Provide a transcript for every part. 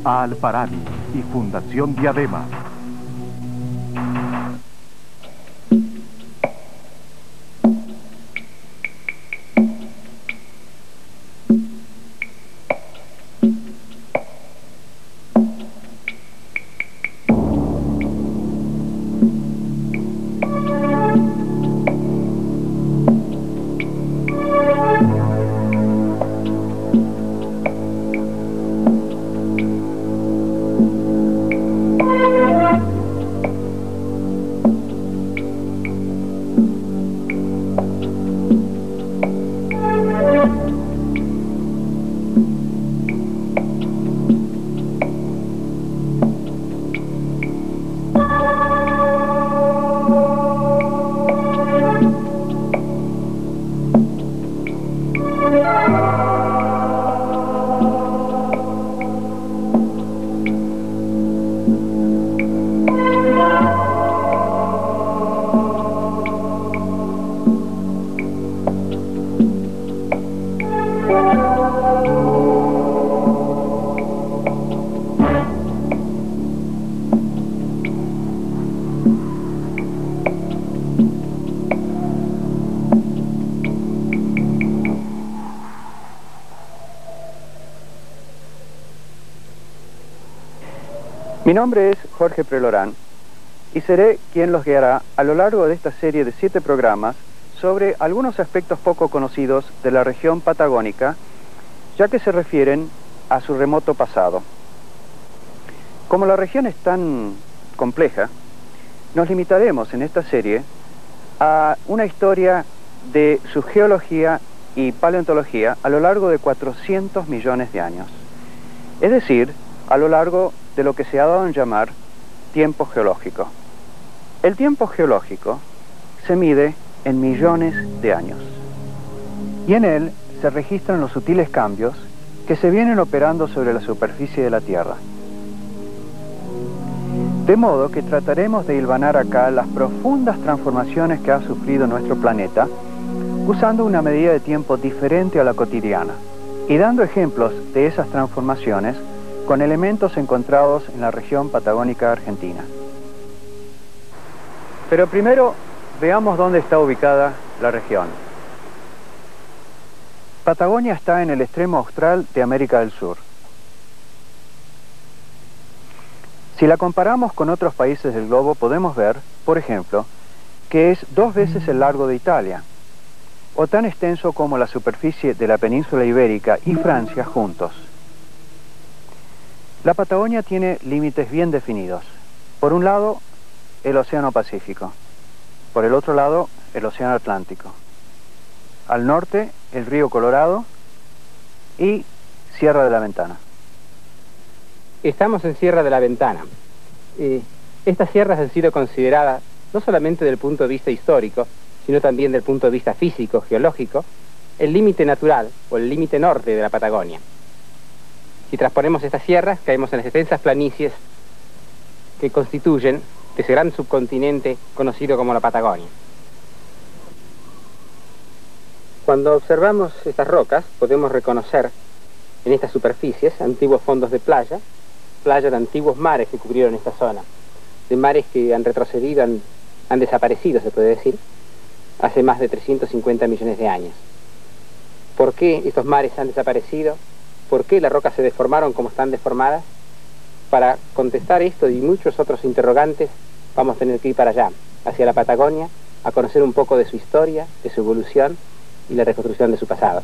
Al-Farabi y Fundación Diadema. Mi nombre es Jorge Prelorán y seré quien los guiará a lo largo de esta serie de 7 programas sobre algunos aspectos poco conocidos de la región patagónica, ya que se refieren a su remoto pasado. Como la región es tan compleja, nos limitaremos en esta serie a una historia de su geología y paleontología a lo largo de 400 millones de años, es decir, a lo largo de lo que se ha dado en llamar tiempo geológico. El tiempo geológico se mide en millones de años y en él se registran los sutiles cambios que se vienen operando sobre la superficie de la Tierra. De modo que trataremos de hilvanar acá las profundas transformaciones que ha sufrido nuestro planeta usando una medida de tiempo diferente a la cotidiana y dando ejemplos de esas transformaciones con elementos encontrados en la región patagónica argentina. Pero primero veamos dónde está ubicada la región. Patagonia está en el extremo austral de América del Sur. Si la comparamos con otros países del globo, podemos ver, por ejemplo, que es 2 veces el largo de Italia, o tan extenso como la superficie de la península ibérica y Francia juntos. La Patagonia tiene límites bien definidos. Por un lado, el Océano Pacífico. Por el otro lado, el Océano Atlántico. Al norte, el río Colorado y Sierra de la Ventana. Estamos en Sierra de la Ventana. Estas sierras han sido consideradas no solamente desde el punto de vista histórico, sino también desde el punto de vista físico, geológico, el límite natural o el límite norte de la Patagonia. Si transponemos estas sierras, caemos en las extensas planicies que constituyen ese gran subcontinente conocido como la Patagonia. Cuando observamos estas rocas, podemos reconocer en estas superficies antiguos fondos de playa de antiguos mares que cubrieron esta zona, de mares que han retrocedido, han desaparecido, se puede decir, hace más de 350 millones de años. ¿Por qué estos mares han desaparecido? ¿Por qué las rocas se deformaron como están deformadas? Para contestar esto y muchos otros interrogantes, vamos a tener que ir para allá, hacia la Patagonia, a conocer un poco de su historia, de su evolución y la reconstrucción de su pasado.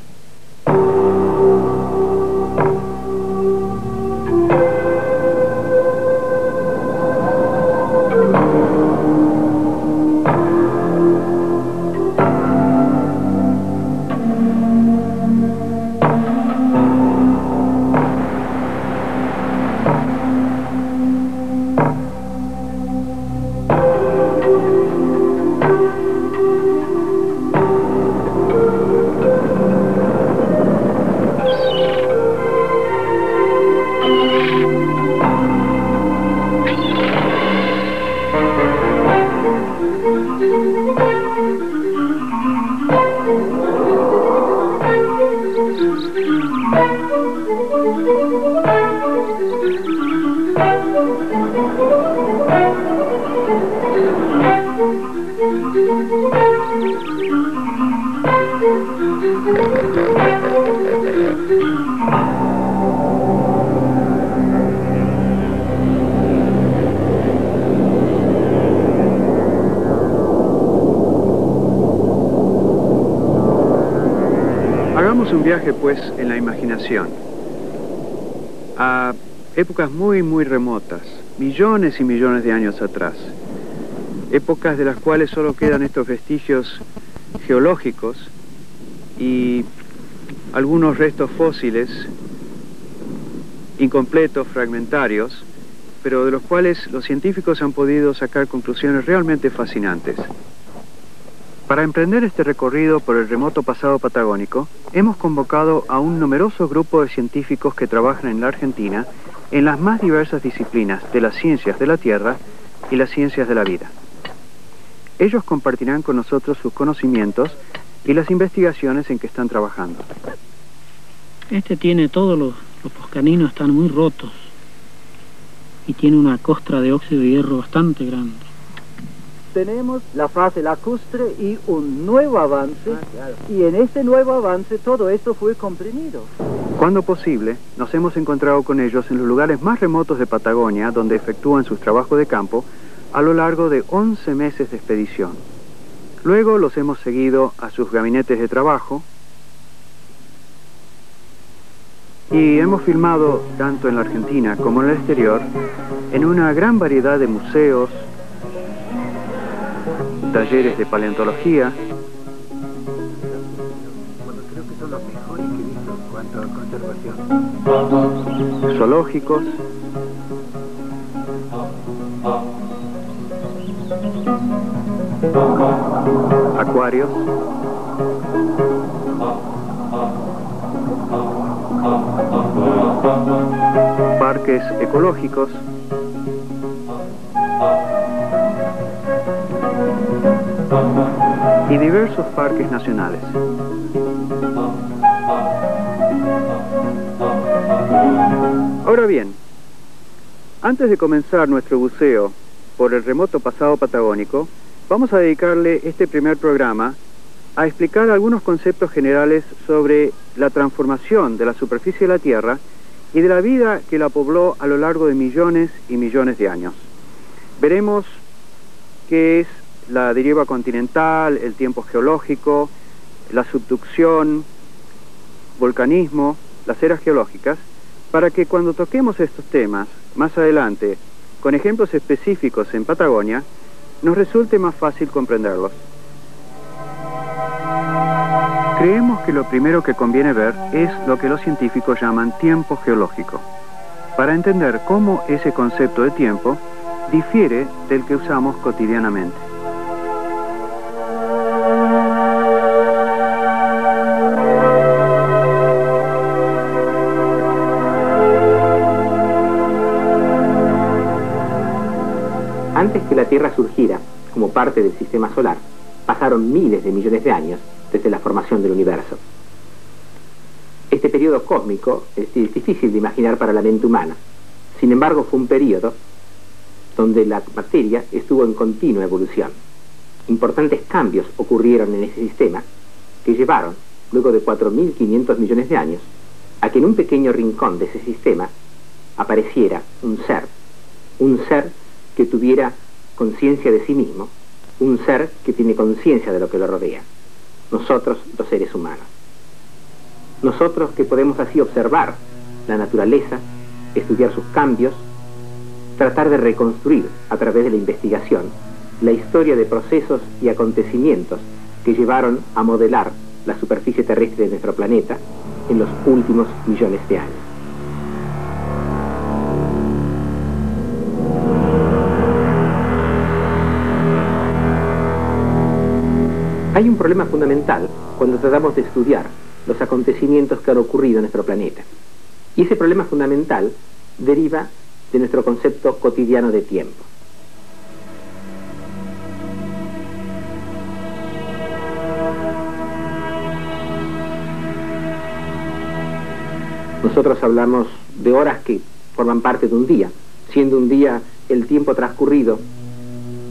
Hagamos un viaje, pues, en la imaginación, a épocas muy, muy remotas, millones y millones de años atrás, épocas de las cuales solo quedan estos vestigios geológicos y algunos restos fósiles incompletos, fragmentarios, pero de los cuales los científicos han podido sacar conclusiones realmente fascinantes. Para emprender este recorrido por el remoto pasado patagónico, hemos convocado a un numeroso grupo de científicos que trabajan en la Argentina en las más diversas disciplinas de las ciencias de la Tierra y las ciencias de la vida. Ellos compartirán con nosotros sus conocimientos y las investigaciones en que están trabajando. Este tiene todos los poscaninos están muy rotos y tiene una costra de óxido de hierro bastante grande. Tenemos la fase lacustre y un nuevo avance, y en este nuevo avance todo esto fue comprimido. Cuando posible, nos hemos encontrado con ellos en los lugares más remotos de Patagonia, donde efectúan sus trabajos de campo a lo largo de 11 meses de expedición. Luego los hemos seguido a sus gabinetes de trabajo y hemos filmado, tanto en la Argentina como en el exterior, en una gran variedad de museos, talleres de paleontología. Bueno, creo que son los mejores que he visto en cuanto a conservación. Zoológicos. Acuarios. Parques ecológicos. Y diversos parques nacionales. Ahora bien, antes de comenzar nuestro buceo por el remoto pasado patagónico, vamos a dedicarle este primer programa a explicar algunos conceptos generales sobre la transformación de la superficie de la Tierra y de la vida que la pobló a lo largo de millones y millones de años. Veremos qué es la deriva continental, el tiempo geológico, la subducción, volcanismo, las eras geológicas, para que cuando toquemos estos temas más adelante, con ejemplos específicos en Patagonia, nos resulte más fácil comprenderlos. Creemos que lo primero que conviene ver es lo que los científicos llaman tiempo geológico, para entender cómo ese concepto de tiempo difiere del que usamos cotidianamente. Antes que la Tierra surgiera como parte del sistema solar, pasaron miles de millones de años desde la formación del universo. Este periodo cósmico es difícil de imaginar para la mente humana. Sin embargo, fue un periodo donde la materia estuvo en continua evolución. Importantes cambios ocurrieron en ese sistema que llevaron, luego de 4.500 millones de años, a que en un pequeño rincón de ese sistema apareciera un ser que tuviera conciencia de sí mismo, un ser que tiene conciencia de lo que lo rodea. Nosotros, los seres humanos. Nosotros que podemos así observar la naturaleza, estudiar sus cambios, tratar de reconstruir a través de la investigación la historia de procesos y acontecimientos que llevaron a modelar la superficie terrestre de nuestro planeta en los últimos millones de años. Hay un problema fundamental cuando tratamos de estudiar los acontecimientos que han ocurrido en nuestro planeta. Y ese problema fundamental deriva de nuestro concepto cotidiano de tiempo. Nosotros hablamos de horas que forman parte de un día, siendo un día el tiempo transcurrido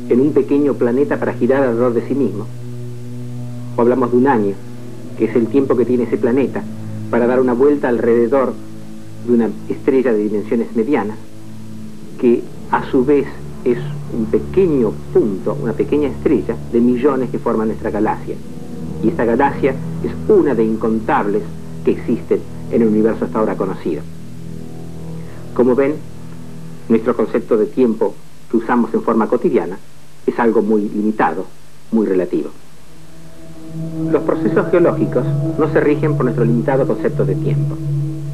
en un pequeño planeta para girar alrededor de sí mismo. O hablamos de un año, que es el tiempo que tiene ese planeta para dar una vuelta alrededor de una estrella de dimensiones medianas, que a su vez es un pequeño punto, una pequeña estrella de millones que forman nuestra galaxia. Y esta galaxia es una de incontables que existen en el universo hasta ahora conocido. Como ven, nuestro concepto de tiempo que usamos en forma cotidiana es algo muy limitado, muy relativo. Los procesos geológicos no se rigen por nuestro limitado concepto de tiempo.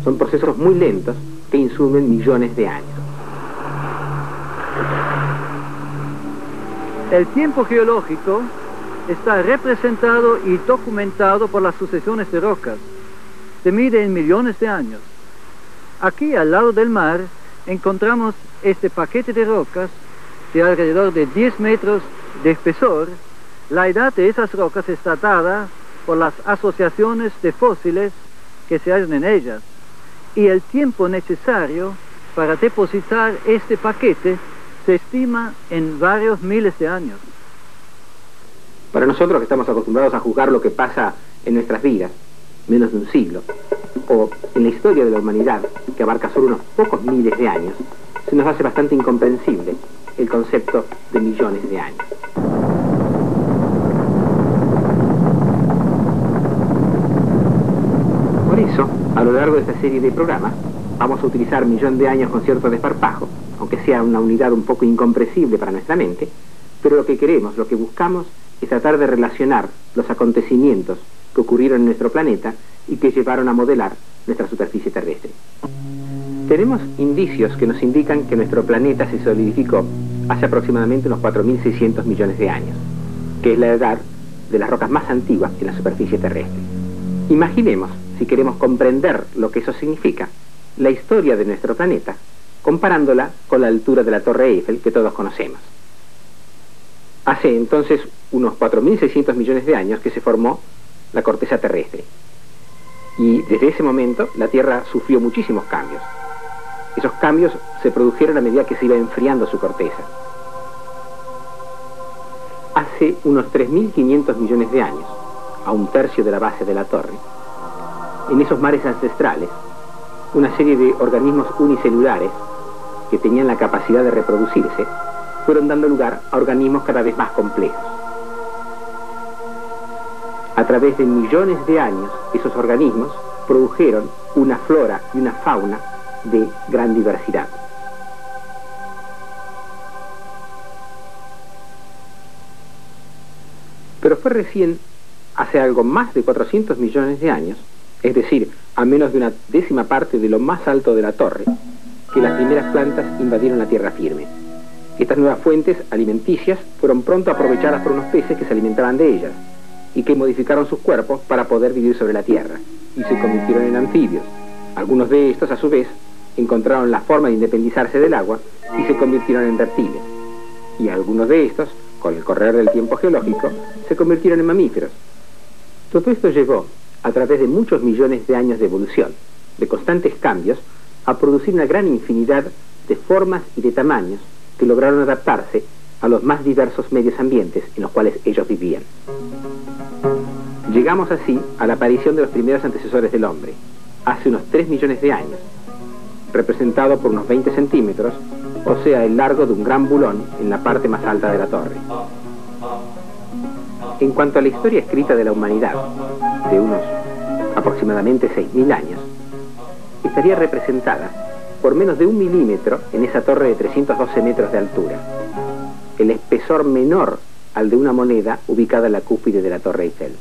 Son procesos muy lentos que insumen millones de años. El tiempo geológico está representado y documentado por las sucesiones de rocas. Se mide en millones de años. Aquí, al lado del mar, encontramos este paquete de rocas de alrededor de 10 metros de espesor. La edad de esas rocas está dada por las asociaciones de fósiles que se hallan en ellas. Y el tiempo necesario para depositar este paquete se estima en varios miles de años. Para nosotros que estamos acostumbrados a juzgar lo que pasa en nuestras vidas, menos de un siglo, o en la historia de la humanidad, que abarca solo unos pocos miles de años, se nos hace bastante incomprensible el concepto de millones de años. Por eso, a lo largo de esta serie de programas, vamos a utilizar millón de años con cierto desparpajo, aunque sea una unidad un poco incomprensible para nuestra mente, pero lo que queremos, lo que buscamos, es tratar de relacionar los acontecimientos que ocurrieron en nuestro planeta y que llevaron a modelar nuestra superficie terrestre. Tenemos indicios que nos indican que nuestro planeta se solidificó hace aproximadamente unos 4.600 millones de años, que es la edad de las rocas más antiguas en la superficie terrestre. Imaginemos, si queremos comprender lo que eso significa, la historia de nuestro planeta, comparándola con la altura de la Torre Eiffel que todos conocemos. Hace entonces unos 4.600 millones de años que se formó la corteza terrestre. Y desde ese momento la Tierra sufrió muchísimos cambios. Esos cambios se produjeron a medida que se iba enfriando su corteza. Hace unos 3.500 millones de años, a un tercio de la base de la Torre, en esos mares ancestrales, una serie de organismos unicelulares que tenían la capacidad de reproducirse fueron dando lugar a organismos cada vez más complejos. A través de millones de años, esos organismos produjeron una flora y una fauna de gran diversidad. Pero fue recién, hace algo más de 400 millones de años, es decir, a menos de una décima parte de lo más alto de la Torre, que las primeras plantas invadieron la tierra firme. Estas nuevas fuentes alimenticias fueron pronto aprovechadas por unos peces que se alimentaban de ellas y que modificaron sus cuerpos para poder vivir sobre la tierra y se convirtieron en anfibios. Algunos de estos, a su vez, encontraron la forma de independizarse del agua y se convirtieron en reptiles. Y algunos de estos, con el correr del tiempo geológico, se convirtieron en mamíferos. Todo esto llevó, a través de muchos millones de años de evolución, de constantes cambios, a producir una gran infinidad de formas y de tamaños que lograron adaptarse a los más diversos medios ambientes en los cuales ellos vivían. Llegamos así a la aparición de los primeros antecesores del hombre, hace unos 3 millones de años, representado por unos 20 centímetros, o sea, el largo de un gran bulón en la parte más alta de la torre. En cuanto a la historia escrita de la humanidad, de unos aproximadamente 6.000 años, estaría representada por menos de 1 milímetro en esa torre de 312 metros de altura, el espesor menor al de una moneda ubicada en la cúspide de la Torre Eiffel.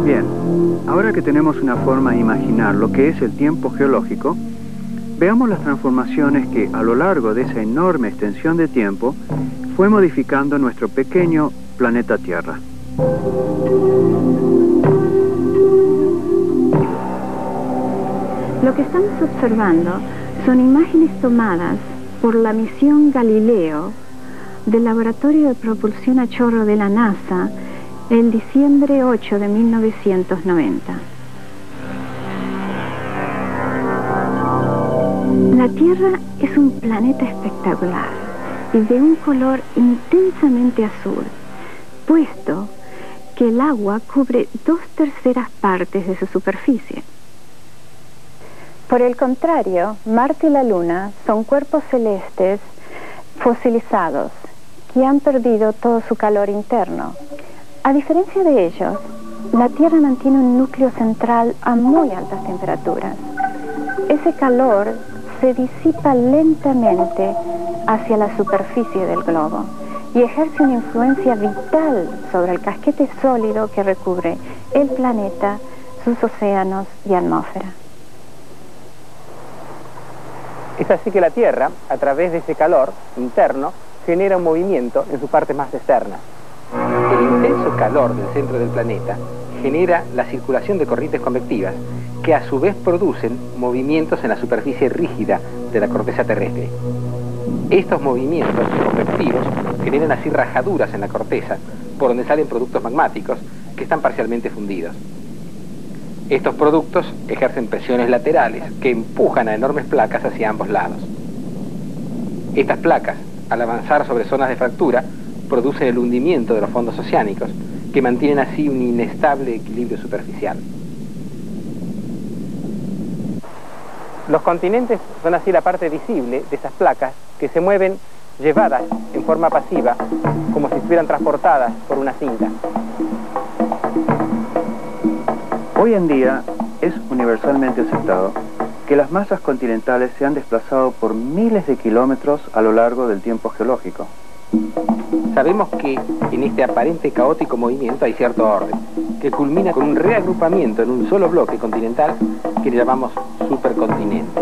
Bien, ahora que tenemos una forma de imaginar lo que es el tiempo geológico, veamos las transformaciones que a lo largo de esa enorme extensión de tiempo fue modificando nuestro pequeño planeta Tierra. Lo que estamos observando son imágenes tomadas por la misión Galileo del Laboratorio de Propulsión a Chorro de la NASA el diciembre 8 de 1990. La Tierra es un planeta espectacular y de un color intensamente azul, puesto que el agua cubre 2/3 partes de su superficie. Por el contrario, Marte y la Luna son cuerpos celestes fosilizados que han perdido todo su calor interno. A diferencia de ellos, la Tierra mantiene un núcleo central a muy altas temperaturas. Ese calor se disipa lentamente hacia la superficie del globo y ejerce una influencia vital sobre el casquete sólido que recubre el planeta, sus océanos y atmósfera. Es así que la Tierra, a través de ese calor interno, genera un movimiento en sus partes más externas. El intenso calor del centro del planeta genera la circulación de corrientes convectivas que a su vez producen movimientos en la superficie rígida de la corteza terrestre. Estos movimientos convectivos generan así rajaduras en la corteza por donde salen productos magmáticos que están parcialmente fundidos. Estos productos ejercen presiones laterales que empujan a enormes placas hacia ambos lados. Estas placas, al avanzar sobre zonas de fractura, producen el hundimiento de los fondos oceánicos, que mantienen así un inestable equilibrio superficial. Los continentes son así la parte visible de esas placas que se mueven llevadas en forma pasiva, como si estuvieran transportadas por una cinta. Hoy en día es universalmente aceptado que las masas continentales se han desplazado por miles de kilómetros a lo largo del tiempo geológico. Sabemos que en este aparente caótico movimiento hay cierto orden, que culmina con un reagrupamiento en un solo bloque continental que le llamamos supercontinente.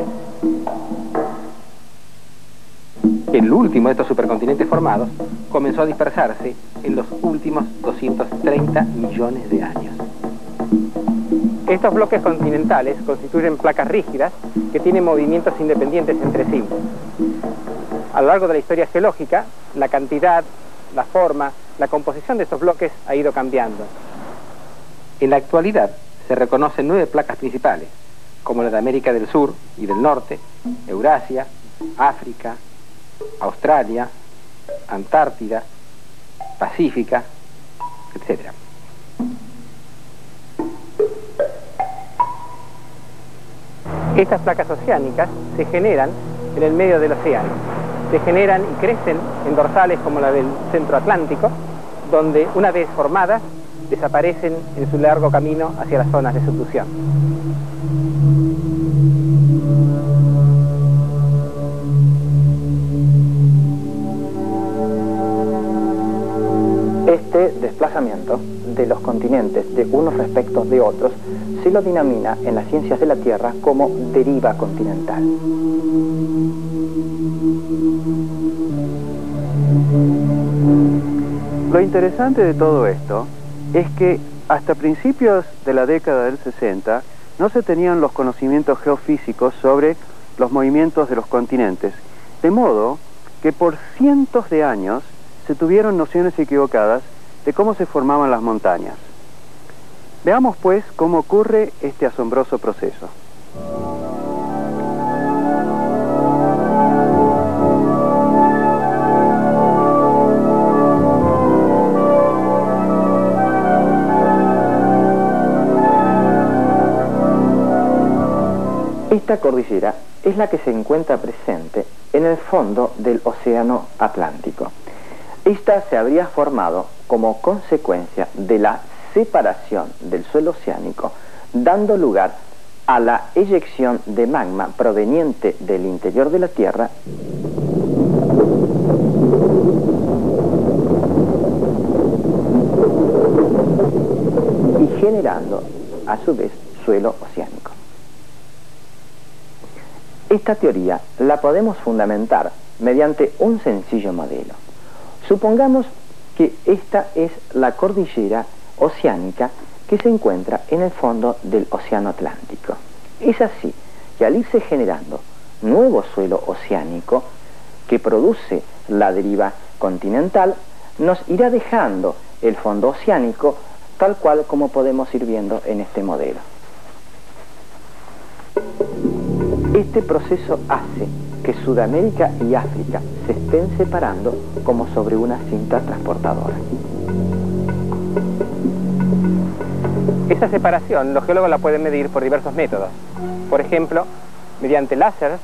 El último de estos supercontinentes formados comenzó a dispersarse en los últimos 230 millones de años. Estos bloques continentales constituyen placas rígidas que tienen movimientos independientes entre sí. A lo largo de la historia geológica, la cantidad, la forma, la composición de estos bloques ha ido cambiando. En la actualidad se reconocen 9 placas principales, como la de América del Sur y del Norte, Eurasia, África, Australia, Antártida, Pacífica, etc. Estas placas oceánicas se generan en el medio del océano. Se generan y crecen en dorsales como la del centro atlántico, donde una vez formadas desaparecen en su largo camino hacia las zonas de subducción. Este desplazamiento de los continentes de unos respecto de otros se lo denomina en las ciencias de la Tierra como deriva continental. Lo interesante de todo esto es que hasta principios de la década del 60 no se tenían los conocimientos geofísicos sobre los movimientos de los continentes, de modo que por cientos de años se tuvieron nociones equivocadas de cómo se formaban las montañas. Veamos pues cómo ocurre este asombroso proceso. Esta cordillera es la que se encuentra presente en el fondo del Océano Atlántico. Esta se habría formado como consecuencia de la separación del suelo oceánico, dando lugar a la eyección de magma proveniente del interior de la Tierra y generando a su vez suelo oceánico. Esta teoría la podemos fundamentar mediante un sencillo modelo. Supongamos que esta es la cordillera oceánica que se encuentra en el fondo del Océano Atlántico. Es así que al irse generando nuevo suelo oceánico que produce la deriva continental, nos irá dejando el fondo oceánico, tal cual como podemos ir viendo en este modelo. Este proceso hace que Sudamérica y África se estén separando como sobre una cinta transportadora. Esa separación los geólogos la pueden medir por diversos métodos. Por ejemplo, mediante láser,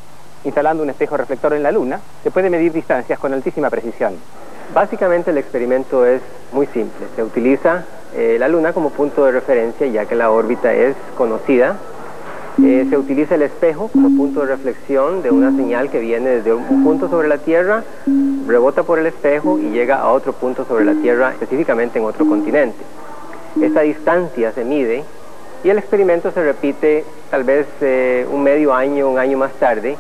instalando un espejo reflector en la Luna, se puede medir distancias con altísima precisión. Básicamente el experimento es muy simple. Se utiliza la Luna como punto de referencia, ya que la órbita es conocida. Se utiliza el espejo como punto de reflexión de una señal que viene desde un punto sobre la Tierra, rebota por el espejo y llega a otro punto sobre la Tierra, específicamente en otro continente. Esta distancia se mide y el experimento se repite tal vez un medio año, un año más tarde,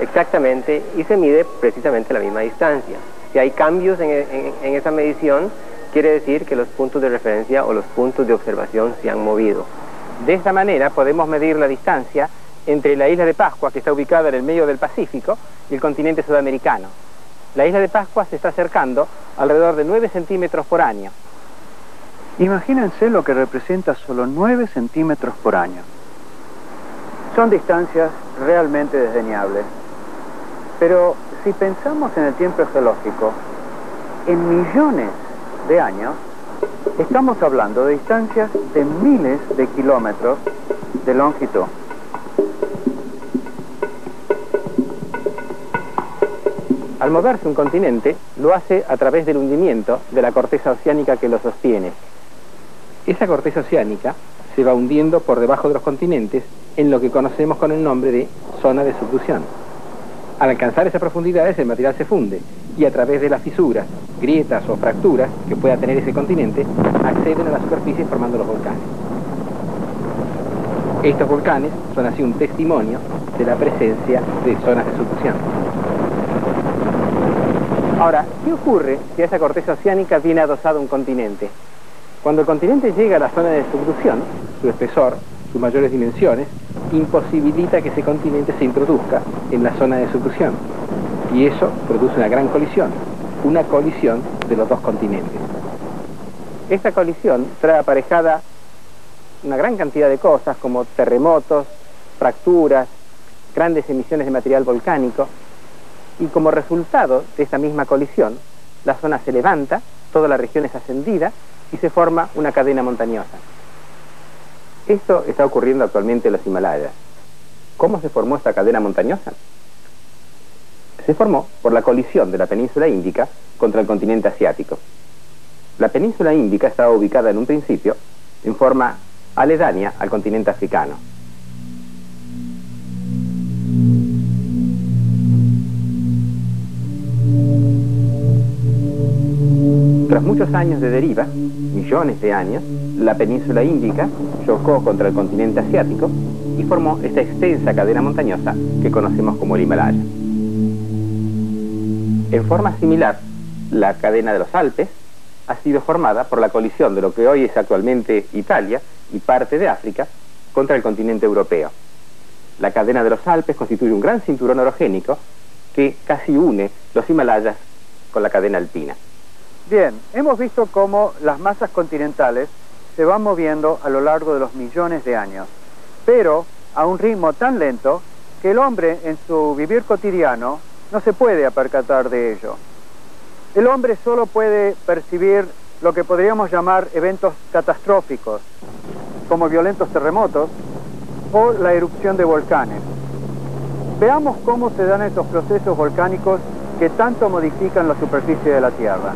exactamente, y se mide precisamente la misma distancia. Si hay cambios en esa medición, quiere decir que los puntos de referencia o los puntos de observación se han movido. De esta manera podemos medir la distancia entre la isla de Pascua, que está ubicada en el medio del Pacífico, y el continente sudamericano. La isla de Pascua se está acercando alrededor de 9 centímetros por año. Imagínense lo que representa solo 9 centímetros por año. Son distancias realmente desdeñables. Pero si pensamos en el tiempo geológico, en millones de años, estamos hablando de distancias de miles de kilómetros de longitud. Al moverse un continente, lo hace a través del hundimiento de la corteza oceánica que lo sostiene. Esa corteza oceánica se va hundiendo por debajo de los continentes en lo que conocemos con el nombre de zona de subducción. Al alcanzar esas profundidades, el material se funde y a través de las fisuras, grietas o fracturas que pueda tener ese continente, acceden a la superficie formando los volcanes. Estos volcanes son así un testimonio de la presencia de zonas de subducción. Ahora, ¿qué ocurre si a esa corteza oceánica viene adosado un continente? Cuando el continente llega a la zona de subducción, su espesor, sus mayores dimensiones, imposibilita que ese continente se introduzca en la zona de subducción. Y eso produce una gran colisión, una colisión de los dos continentes. Esta colisión trae aparejada una gran cantidad de cosas como terremotos, fracturas, grandes emisiones de material volcánico, y como resultado de esta misma colisión, la zona se levanta, toda la región es ascendida y se forma una cadena montañosa. Esto está ocurriendo actualmente en los Himalayas. ¿Cómo se formó esta cadena montañosa? Se formó por la colisión de la península índica contra el continente asiático. La península índica estaba ubicada en un principio en forma aledaña al continente africano. Tras muchos años de deriva, millones de años, la península índica chocó contra el continente asiático y formó esta extensa cadena montañosa que conocemos como el Himalaya. En forma similar, la cadena de los Alpes ha sido formada por la colisión de lo que hoy es actualmente Italia y parte de África contra el continente europeo. La cadena de los Alpes constituye un gran cinturón orogénico que casi une los Himalayas con la cadena alpina. Bien, hemos visto cómo las masas continentales se van moviendo a lo largo de los millones de años, pero a un ritmo tan lento que el hombre en su vivir cotidiano no se puede percatar de ello. El hombre solo puede percibir lo que podríamos llamar eventos catastróficos, como violentos terremotos o la erupción de volcanes. Veamos cómo se dan estos procesos volcánicos que tanto modifican la superficie de la Tierra.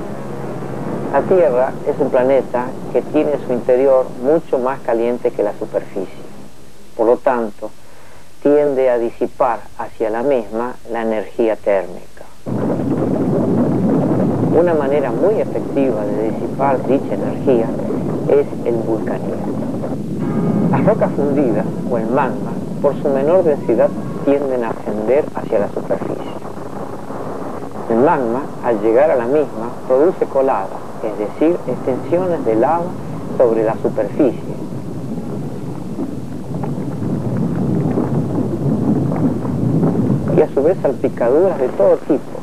La Tierra es un planeta que tiene en su interior mucho más caliente que la superficie. Por lo tanto, tiende a disipar hacia la misma la energía térmica. Una manera muy efectiva de disipar dicha energía es el vulcanismo. Las rocas fundidas o el magma, por su menor densidad, tienden a ascender hacia la superficie. El magma, al llegar a la misma, produce coladas, es decir, extensiones de lava sobre la superficie. Y a su vez salpicaduras de todo tipo,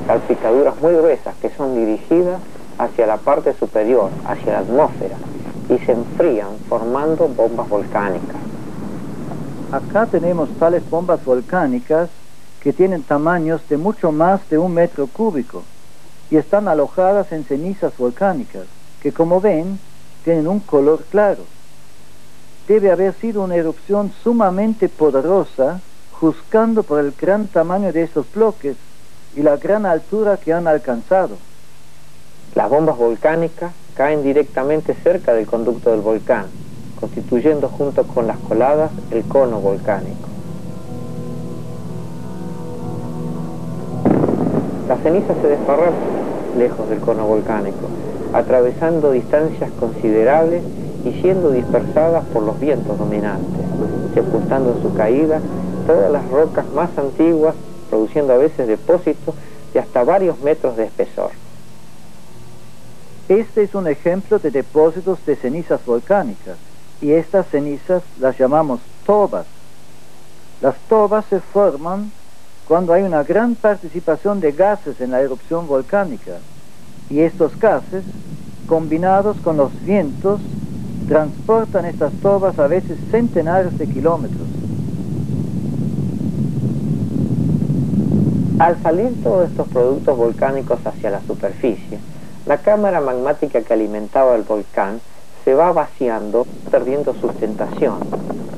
salpicaduras muy gruesas que son dirigidas hacia la parte superior, hacia la atmósfera, y se enfrían formando bombas volcánicas. Acá tenemos tales bombas volcánicas que tienen tamaños de mucho más de 1 metro cúbico y están alojadas en cenizas volcánicas, que como ven, tienen un color claro. Debe haber sido una erupción sumamente poderosa, juzgando por el gran tamaño de estos bloques y la gran altura que han alcanzado. Las bombas volcánicas caen directamente cerca del conducto del volcán, constituyendo junto con las coladas el cono volcánico. Las cenizas se desparraman lejos del cono volcánico, atravesando distancias considerables y siendo dispersadas por los vientos dominantes, sepultando en su caída todas las rocas más antiguas, produciendo a veces depósitos de hasta varios metros de espesor. Este es un ejemplo de depósitos de cenizas volcánicas, y estas cenizas las llamamos tobas. Las tobas se forman cuando hay una gran participación de gases en la erupción volcánica, y estos gases, combinados con los vientos, transportan estas tobas a veces centenares de kilómetros. Al salir todos estos productos volcánicos hacia la superficie, la cámara magmática que alimentaba el volcán se va vaciando, perdiendo sustentación,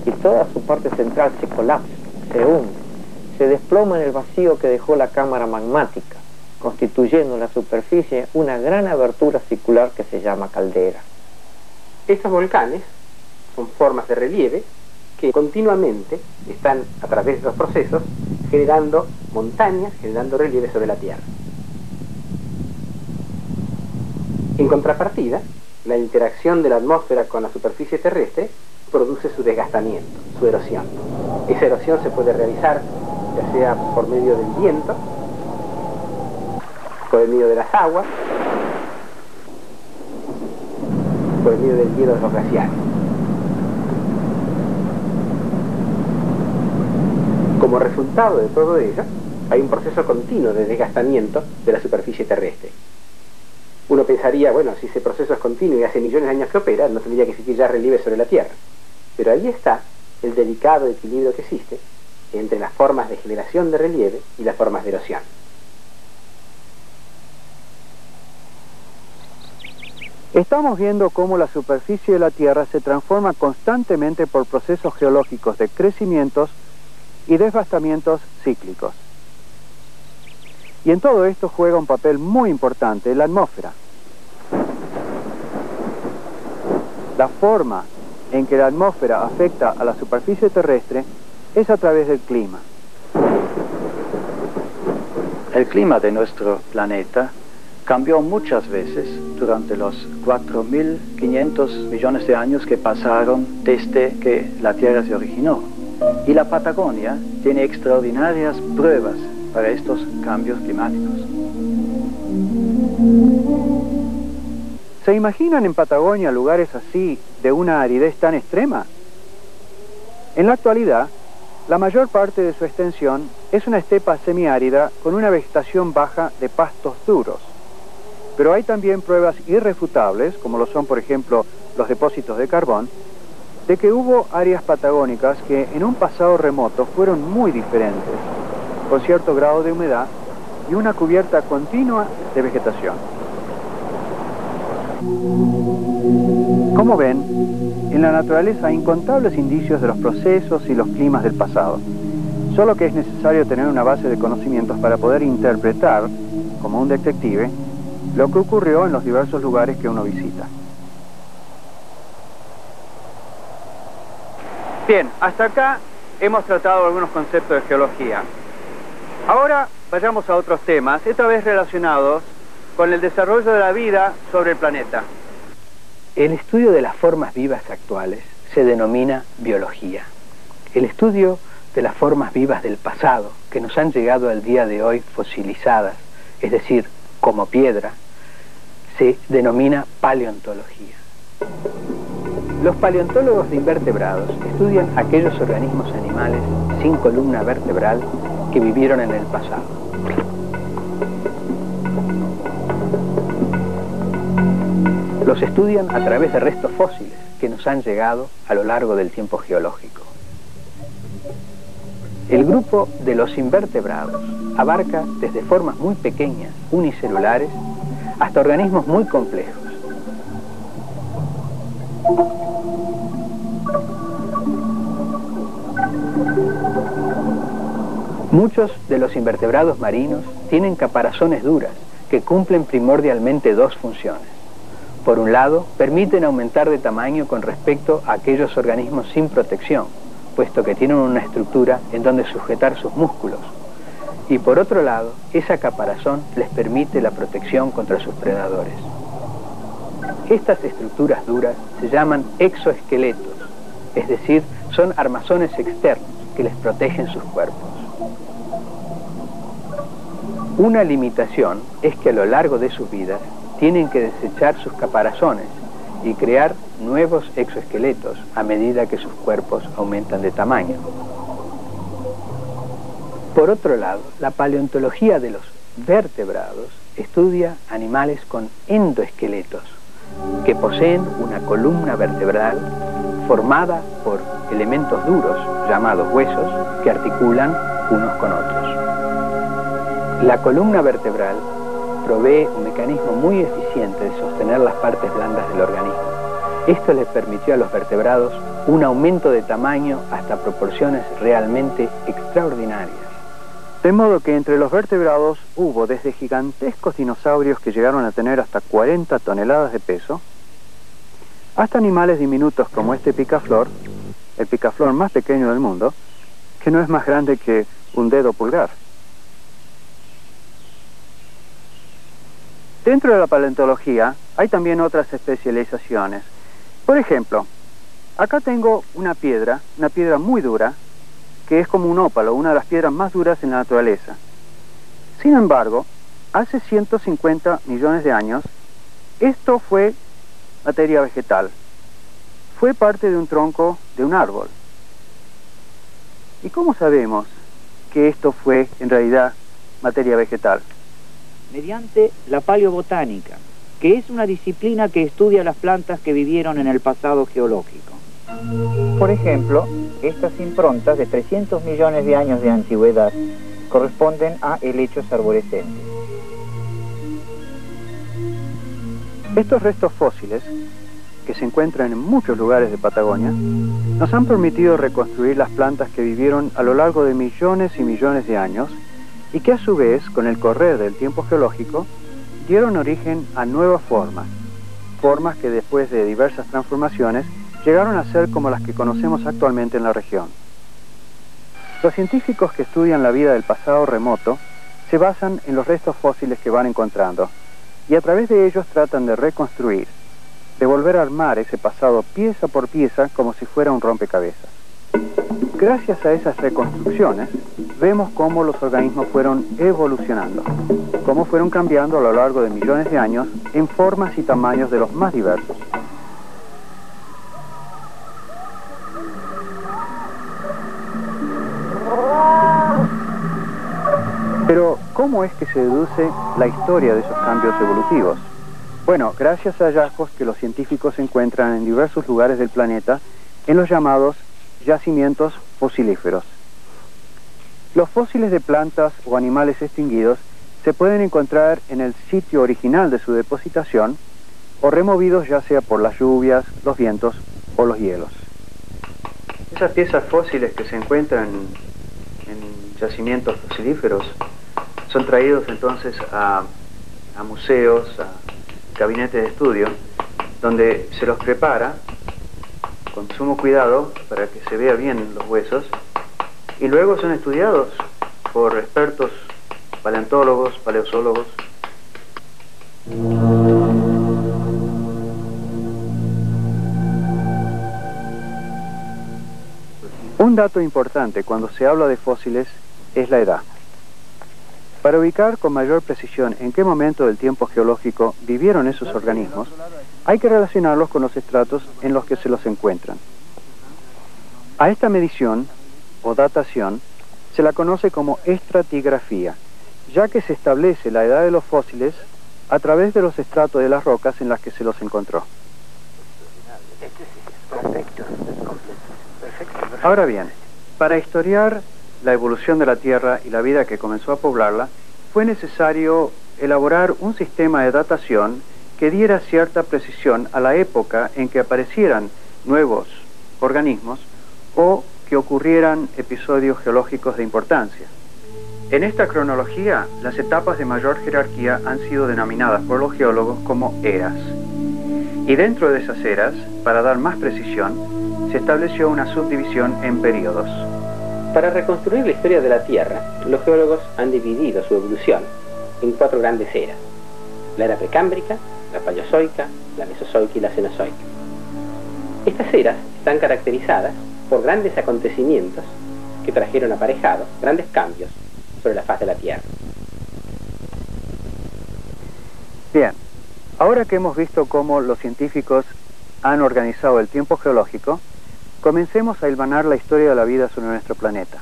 y toda su parte central se colapsa, se hunde, se desploma en el vacío que dejó la cámara magmática, constituyendo en la superficie una gran abertura circular que se llama caldera. Estos volcanes son formas de relieve que continuamente están, a través de estos procesos, generando montañas, generando relieve sobre la Tierra. En contrapartida, la interacción de la atmósfera con la superficie terrestre produce su desgastamiento, su erosión. Esa erosión se puede realizar ya sea por medio del viento, por el medio de las aguas, por el medio del hielo de los glaciares. Como resultado de todo ello, hay un proceso continuo de desgastamiento de la superficie terrestre. Uno pensaría, bueno, si ese proceso es continuo y hace millones de años que opera, no tendría que existir ya relieve sobre la Tierra. Pero ahí está el delicado equilibrio que existe entre las formas de generación de relieve y las formas de erosión. Estamos viendo cómo la superficie de la Tierra se transforma constantemente por procesos geológicos de crecimientos y desgastamientos cíclicos. Y en todo esto juega un papel muy importante la atmósfera. La forma en que la atmósfera afecta a la superficie terrestre es a través del clima. El clima de nuestro planeta cambió muchas veces durante los 4.500 millones de años que pasaron desde que la Tierra se originó. Y la Patagonia tiene extraordinarias pruebas para estos cambios climáticos. ¿Se imaginan en Patagonia lugares así de una aridez tan extrema? En la actualidad, la mayor parte de su extensión es una estepa semiárida con una vegetación baja de pastos duros. Pero hay también pruebas irrefutables, como lo son por ejemplo los depósitos de carbón, de que hubo áreas patagónicas que en un pasado remoto fueron muy diferentes, con cierto grado de humedad y una cubierta continua de vegetación. Como ven, en la naturaleza hay incontables indicios de los procesos y los climas del pasado, solo que es necesario tener una base de conocimientos para poder interpretar, como un detective, lo que ocurrió en los diversos lugares que uno visita. Bien, hasta acá hemos tratado algunos conceptos de geología. Ahora vayamos a otros temas, esta vez relacionados con el desarrollo de la vida sobre el planeta. El estudio de las formas vivas actuales se denomina biología. El estudio de las formas vivas del pasado, que nos han llegado al día de hoy fosilizadas, es decir, como piedra, se denomina paleontología. Los paleontólogos de invertebrados estudian aquellos organismos animales sin columna vertebral que vivieron en el pasado. Los estudian a través de restos fósiles que nos han llegado a lo largo del tiempo geológico. El grupo de los invertebrados abarca desde formas muy pequeñas, unicelulares, hasta organismos muy complejos. Muchos de los invertebrados marinos tienen caparazones duras que cumplen primordialmente dos funciones. Por un lado, permiten aumentar de tamaño con respecto a aquellos organismos sin protección, puesto que tienen una estructura en donde sujetar sus músculos. Y por otro lado, esa caparazón les permite la protección contra sus predadores. Estas estructuras duras se llaman exoesqueletos, es decir, son armazones externos que les protegen sus cuerpos. Una limitación es que a lo largo de sus vidas tienen que desechar sus caparazones y crear nuevos exoesqueletos a medida que sus cuerpos aumentan de tamaño. Por otro lado, la paleontología de los vertebrados estudia animales con endoesqueletos, que poseen una columna vertebral formada por elementos duros, llamados huesos, que articulan unos con otros. La columna vertebral provee un mecanismo muy eficiente de sostener las partes blandas del organismo. Esto les permitió a los vertebrados un aumento de tamaño hasta proporciones realmente extraordinarias. De modo que entre los vertebrados hubo desde gigantescos dinosaurios que llegaron a tener hasta 40 toneladas de peso, hasta animales diminutos como este picaflor, el picaflor más pequeño del mundo, que no es más grande que un dedo pulgar. Dentro de la paleontología hay también otras especializaciones. Por ejemplo, acá tengo una piedra muy dura, que es como un ópalo, una de las piedras más duras en la naturaleza. Sin embargo, hace 150 millones de años, esto fue materia vegetal. Fue parte de un tronco de un árbol. ¿Y cómo sabemos que esto fue en realidad materia vegetal? Mediante la paleobotánica, que es una disciplina que estudia las plantas que vivieron en el pasado geológico. Por ejemplo, estas improntas de 300 millones de años de antigüedad corresponden a helechos arborescentes. Estos restos fósiles, que se encuentran en muchos lugares de Patagonia, nos han permitido reconstruir las plantas que vivieron a lo largo de millones y millones de años y que a su vez, con el correr del tiempo geológico, dieron origen a nuevas formas que después de diversas transformaciones llegaron a ser como las que conocemos actualmente en la región. Los científicos que estudian la vida del pasado remoto se basan en los restos fósiles que van encontrando y a través de ellos tratan de reconstruir, de volver a armar ese pasado pieza por pieza como si fuera un rompecabezas. Gracias a esas reconstrucciones, vemos cómo los organismos fueron evolucionando, cómo fueron cambiando a lo largo de millones de años en formas y tamaños de los más diversos. Pero, ¿cómo es que se deduce la historia de esos cambios evolutivos? Bueno, gracias a hallazgos que los científicos encuentran en diversos lugares del planeta en los llamados yacimientos fosilíferos. Los fósiles de plantas o animales extinguidos se pueden encontrar en el sitio original de su depositación o removidos ya sea por las lluvias, los vientos o los hielos. Esas piezas fósiles que se encuentran en yacimientos fosilíferos son traídos entonces a museos, a gabinetes de estudio, donde se los prepara con sumo cuidado para que se vea bien los huesos y luego son estudiados por expertos paleontólogos, paleozoólogos. Un dato importante cuando se habla de fósiles es la edad. Para ubicar con mayor precisión en qué momento del tiempo geológico vivieron esos organismos, hay que relacionarlos con los estratos en los que se los encuentran. A esta medición, o datación, se la conoce como estratigrafía, ya que se establece la edad de los fósiles a través de los estratos de las rocas en las que se los encontró. Ahora bien, para historiar la evolución de la Tierra y la vida que comenzó a poblarla, fue necesario elaborar un sistema de datación que diera cierta precisión a la época en que aparecieran nuevos organismos o que ocurrieran episodios geológicos de importancia. En esta cronología, las etapas de mayor jerarquía han sido denominadas por los geólogos como eras. Y dentro de esas eras, para dar más precisión, se estableció una subdivisión en periodos. Para reconstruir la historia de la Tierra, los geólogos han dividido su evolución en 4 grandes eras: la era precámbrica, la paleozoica, la mesozoica y la cenozoica. Estas eras están caracterizadas por grandes acontecimientos que trajeron aparejados grandes cambios sobre la faz de la Tierra. Bien, ahora que hemos visto cómo los científicos han organizado el tiempo geológico, comencemos a hilvanar la historia de la vida sobre nuestro planeta.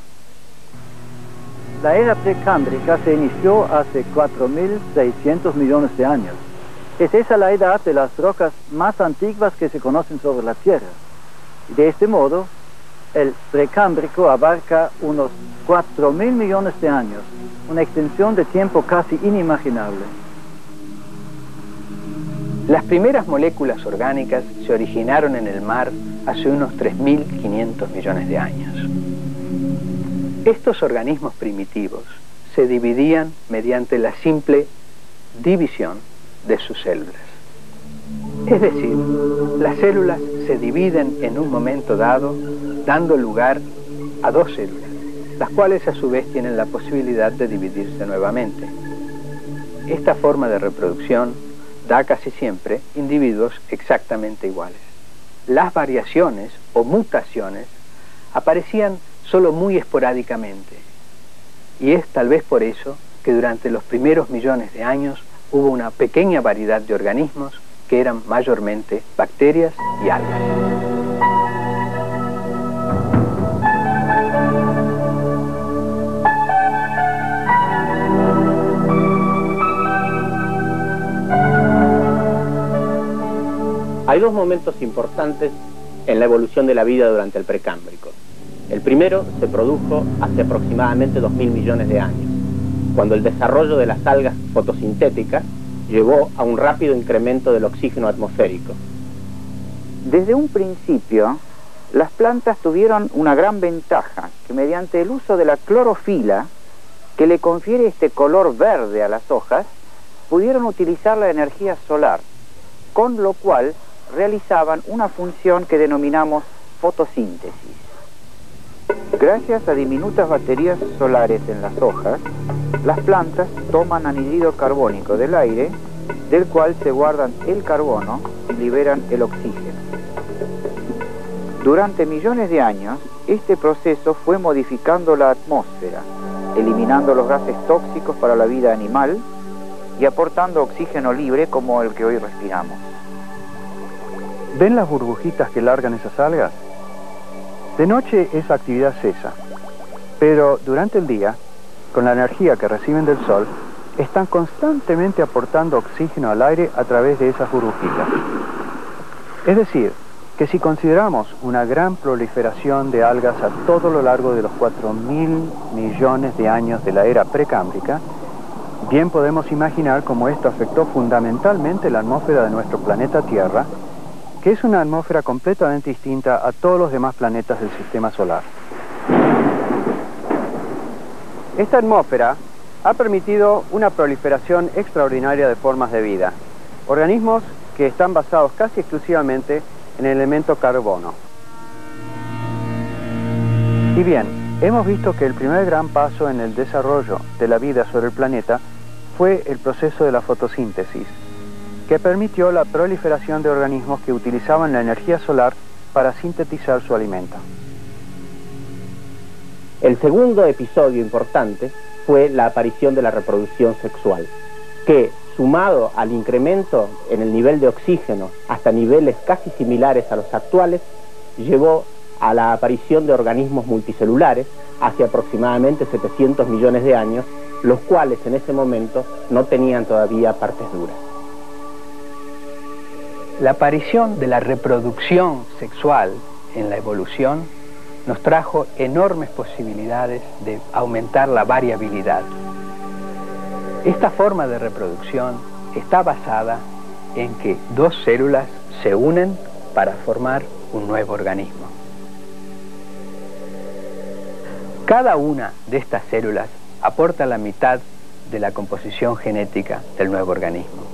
La era precámbrica se inició hace 4.600 millones de años. Es esa la edad de las rocas más antiguas que se conocen sobre la Tierra. Y de este modo, el precámbrico abarca unos 4.000 millones de años, una extensión de tiempo casi inimaginable. Las primeras moléculas orgánicas se originaron en el mar hace unos 3.500 millones de años. Estos organismos primitivos se dividían mediante la simple división de sus células. Es decir, las células se dividen en un momento dado, dando lugar a 2 células, las cuales a su vez tienen la posibilidad de dividirse nuevamente. Esta forma de reproducción da casi siempre individuos exactamente iguales. Las variaciones o mutaciones aparecían solo muy esporádicamente, y es tal vez por eso que durante los primeros millones de años hubo una pequeña variedad de organismos que eran mayormente bacterias y algas. Hay 2 momentos importantes en la evolución de la vida durante el precámbrico. El primero se produjo hace aproximadamente 2.000 millones de años, cuando el desarrollo de las algas fotosintéticas llevó a un rápido incremento del oxígeno atmosférico. Desde un principio, las plantas tuvieron una gran ventaja, que mediante el uso de la clorofila, que le confiere este color verde a las hojas, pudieron utilizar la energía solar, con lo cual realizaban una función que denominamos fotosíntesis. Gracias a diminutas baterías solares en las hojas, las plantas toman anhídrido carbónico del aire, del cual se guardan el carbono y liberan el oxígeno. Durante millones de años, este proceso fue modificando la atmósfera, eliminando los gases tóxicos para la vida animal y aportando oxígeno libre como el que hoy respiramos. ¿Ven las burbujitas que largan esas algas? De noche esa actividad cesa, pero durante el día, con la energía que reciben del sol, están constantemente aportando oxígeno al aire a través de esas burbujitas. Es decir, que si consideramos una gran proliferación de algas a todo lo largo de los 4.000 millones de años de la era precámbrica, bien podemos imaginar cómo esto afectó fundamentalmente la atmósfera de nuestro planeta Tierra, que es una atmósfera completamente distinta a todos los demás planetas del sistema solar. Esta atmósfera ha permitido una proliferación extraordinaria de formas de vida, organismos que están basados casi exclusivamente en el elemento carbono. Y bien, hemos visto que el primer gran paso en el desarrollo de la vida sobre el planeta fue el proceso de la fotosíntesis, que permitió la proliferación de organismos que utilizaban la energía solar para sintetizar su alimento. El segundo episodio importante fue la aparición de la reproducción sexual, que, sumado al incremento en el nivel de oxígeno hasta niveles casi similares a los actuales, llevó a la aparición de organismos multicelulares hace aproximadamente 700 millones de años, los cuales en ese momento no tenían todavía partes duras. La aparición de la reproducción sexual en la evolución nos trajo enormes posibilidades de aumentar la variabilidad. Esta forma de reproducción está basada en que dos células se unen para formar un nuevo organismo. Cada una de estas células aporta la mitad de la composición genética del nuevo organismo.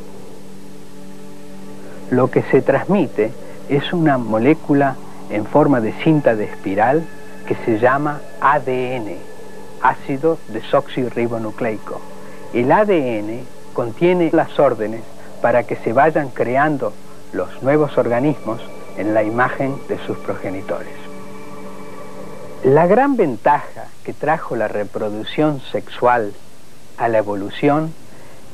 Lo que se transmite es una molécula en forma de cinta de espiral que se llama ADN, ácido desoxirribonucleico. El ADN contiene las órdenes para que se vayan creando los nuevos organismos en la imagen de sus progenitores. La gran ventaja que trajo la reproducción sexual a la evolución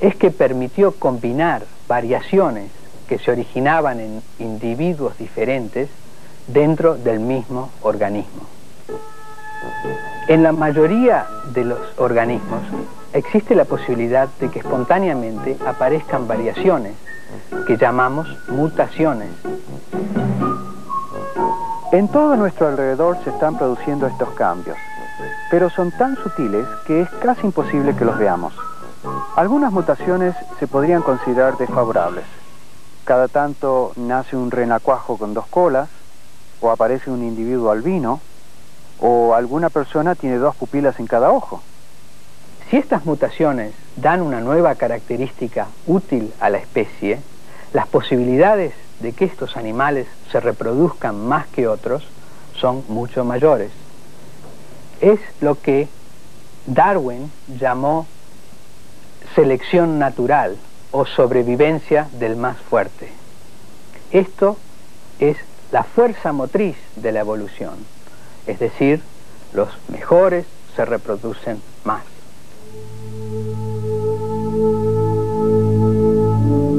es que permitió combinar variaciones que se originaban en individuos diferentes dentro del mismo organismo. En la mayoría de los organismos existe la posibilidad de que espontáneamente aparezcan variaciones que llamamos mutaciones. En todo nuestro alrededor se están produciendo estos cambios, pero son tan sutiles que es casi imposible que los veamos. Algunas mutaciones se podrían considerar desfavorables. Cada tanto nace un renacuajo con dos colas, o aparece un individuo albino, o alguna persona tiene dos pupilas en cada ojo. Si estas mutaciones dan una nueva característica útil a la especie, las posibilidades de que estos animales se reproduzcan más que otros son mucho mayores. Es lo que Darwin llamó selección natural o sobrevivencia del más fuerte. Esto es la fuerza motriz de la evolución, es decir, los mejores se reproducen más.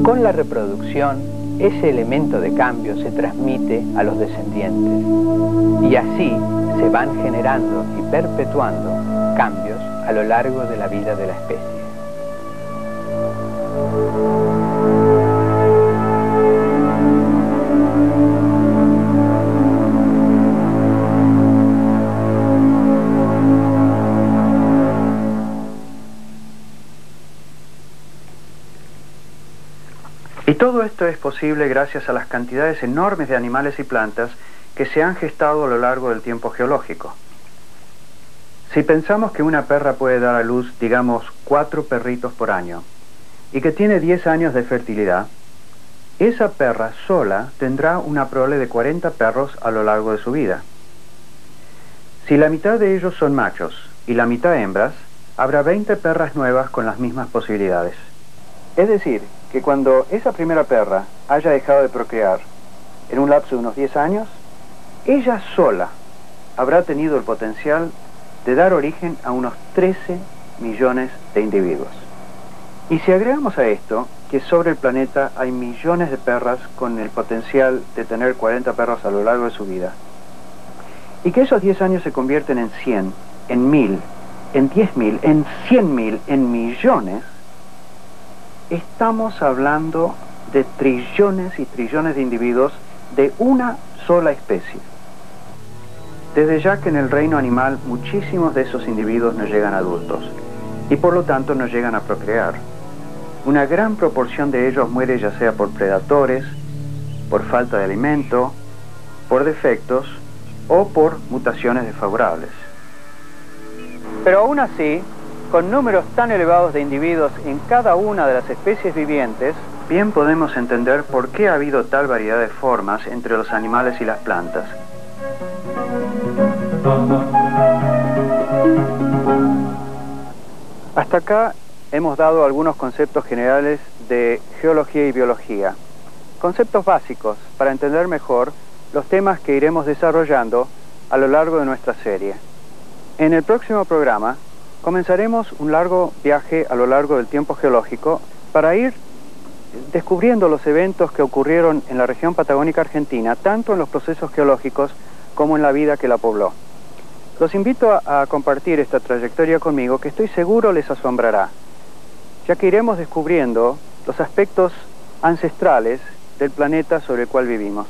Con la reproducción, ese elemento de cambio se transmite a los descendientes y así se van generando y perpetuando cambios a lo largo de la vida de la especie. Y todo esto es posible gracias a las cantidades enormes de animales y plantas que se han gestado a lo largo del tiempo geológico. Si pensamos que una perra puede dar a luz, digamos, 4 perritos por año, y que tiene 10 años de fertilidad, esa perra sola tendrá una prole de 40 perros a lo largo de su vida. Si la mitad de ellos son machos y la mitad hembras, habrá 20 perras nuevas con las mismas posibilidades. Es decir, que cuando esa primera perra haya dejado de procrear en un lapso de unos 10 años, ella sola habrá tenido el potencial de dar origen a unos 13 millones de individuos. Y si agregamos a esto que sobre el planeta hay millones de perras con el potencial de tener 40 perros a lo largo de su vida, y que esos 10 años se convierten en 100, en 1000, en 10.000, en 100.000, en millones, estamos hablando de trillones y trillones de individuos de una sola especie. Desde ya que en el reino animal muchísimos de esos individuos no llegan a adultos y por lo tanto no llegan a procrear. Una gran proporción de ellos muere ya sea por predadores, por falta de alimento, por defectos o por mutaciones desfavorables. Pero aún así, con números tan elevados de individuos en cada una de las especies vivientes, bien podemos entender por qué ha habido tal variedad de formas entre los animales y las plantas. Hasta acá hemos dado algunos conceptos generales de geología y biología, conceptos básicos para entender mejor los temas que iremos desarrollando a lo largo de nuestra serie. En el próximo programa comenzaremos un largo viaje a lo largo del tiempo geológico para ir descubriendo los eventos que ocurrieron en la región patagónica argentina, tanto en los procesos geológicos como en la vida que la pobló. Los invito a compartir esta trayectoria conmigo, que estoy seguro les asombrará, ya que iremos descubriendo los aspectos ancestrales del planeta sobre el cual vivimos.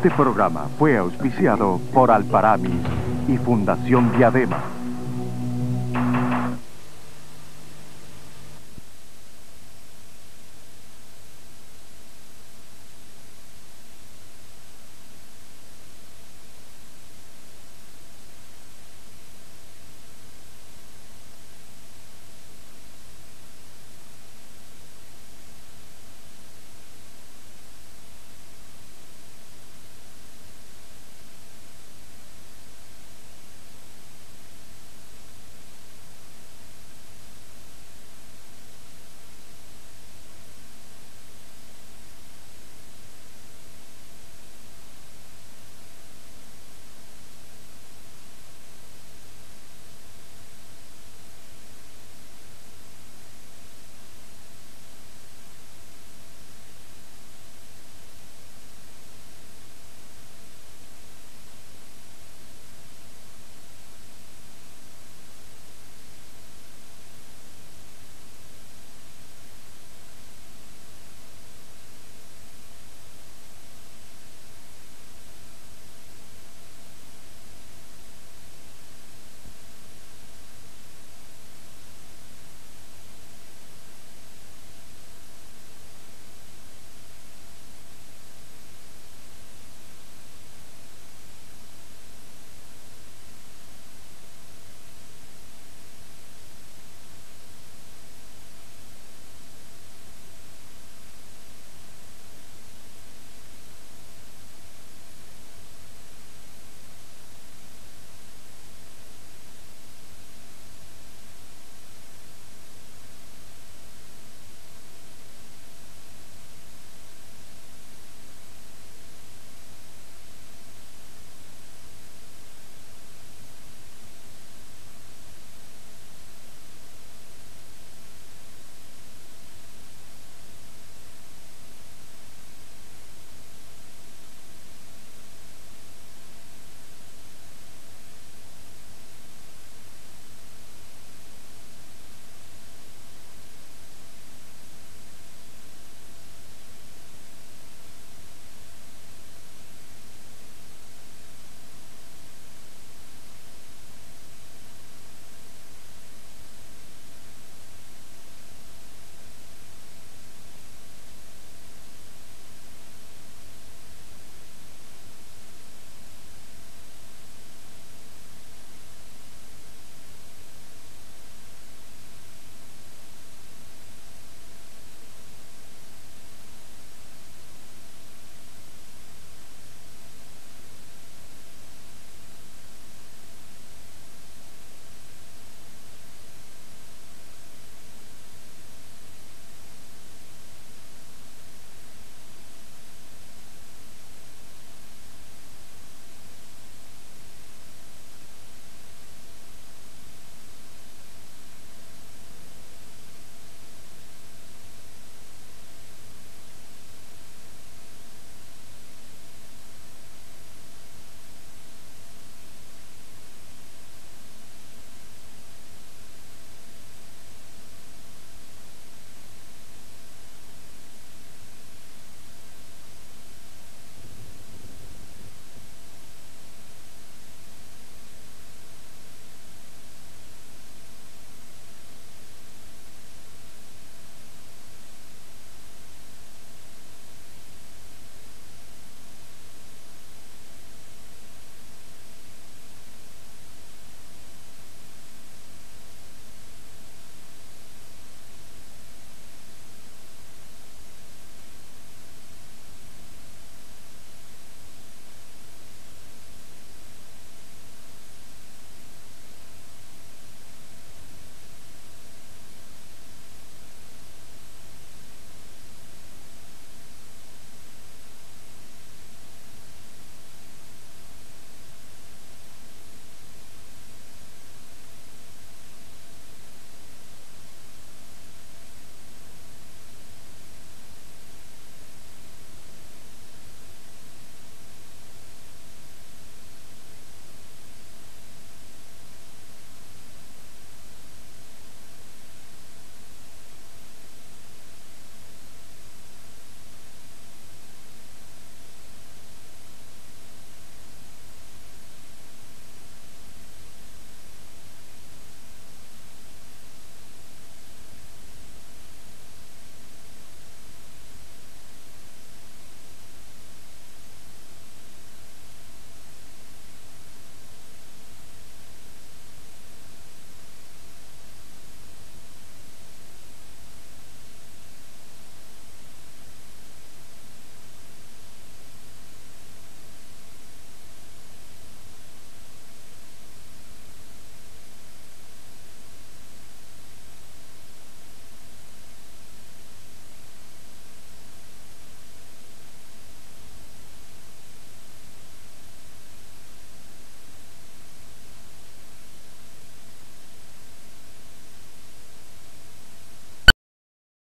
Este programa fue auspiciado por Alparamis y Fundación Diadema.